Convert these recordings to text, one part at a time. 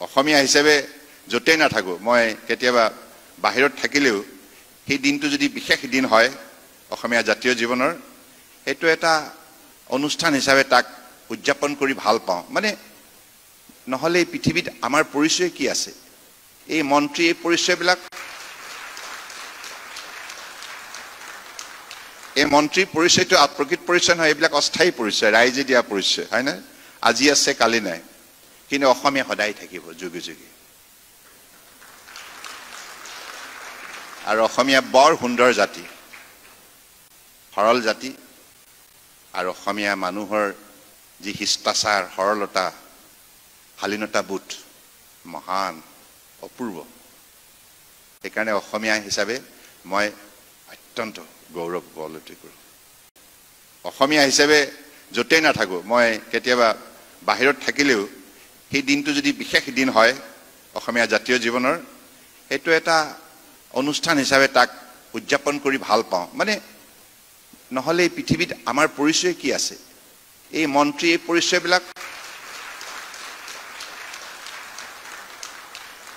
অসমীয়া হিচাপে য'তেই নাথাকো মই কেতিয়াবা বাহিৰত থাকিলেও সেই দিনটো যদি বিশেষ দিন হয় অসমীয়া জাতীয় জীৱনৰ সেইটো এটা অনুষ্ঠান হিচাপে তাক উদযাপন কৰি ভাল পাওঁ মানে নহলে এই পৃথিৱীত আমাৰ পৰিচয় কি আছে এই মন্ত্ৰী এই পৰিচয়বিলাক এই মন্ত্ৰী পৰিচয়টো প্ৰকৃত পৰিচয় নহয় এইবিলাক অস্থায়ী পৰিচয় ৰাইজে দিয়া পৰিচয় হয় না আজি আছে কালি নাই কিন্তু অসমীয়া সদায় থাকিব যুগে যুগে আৰু অসমীয়া বৰ সুন্দৰ জাতি সৰল জাতি আৰু অসমীয়া মানুহৰ যি শিষ্টাচাৰ সৰলতা শালীনতা বোধ মহান অপূৰ্ব সেইকাৰণে অসমীয়া হিচাপে মই অত্যন্ত গৌৰৱ উপলব্ধি কৰোঁ অসমীয়া হিচাপে য'তেই নাথাকো মই কেতিয়াবা বাহিৰত থাকিলেও সেই দিনটো যদি বিশেষ দিন হয় অসমীয়া জাতীয় জীৱনৰ সেইটো এটা অনুষ্ঠান হিচাপে তাক উদযাপন কৰি ভাল পাওঁ মানে নহলে এই পৃথিৱীত আমাৰ পৰিচয় কি আছে এই মন্ত্ৰী এই পৰিচয়বিলাক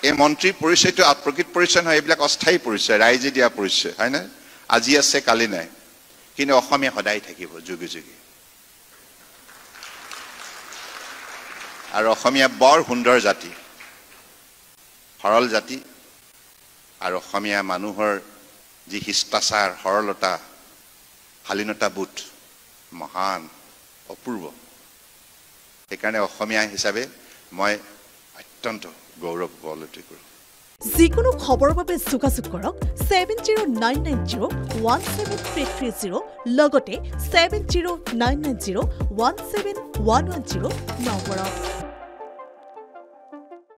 এই মন্ত্ৰী পৰিচয়টো প্ৰকৃত পৰিচয় নহয় এইবিলাক অস্থায়ী পৰিচয় ৰাইজে দিয়া পৰিচয় হয় না আজি আছে কালি নাই কিন্তু অসমীয়া সদায় থাকিব যুগে যুগে আৰু অসমীয়া বৰ সুন্দৰ জাতি সৰল জাতি আৰু অসমীয়া মানুহৰ যি শিষ্টাচাৰ সৰলতা শালীনতা বোধ মহান অপূৰ্ব সেইকাৰণে অসমীয়া হিচাপে মই অত্যন্ত গৌৰৱ উপলব্ধি কৰোঁ যিকোনো খবৰৰ বাবে যোগাযোগ কৰক 7099017330 লগতে 7099017110 নম্বৰত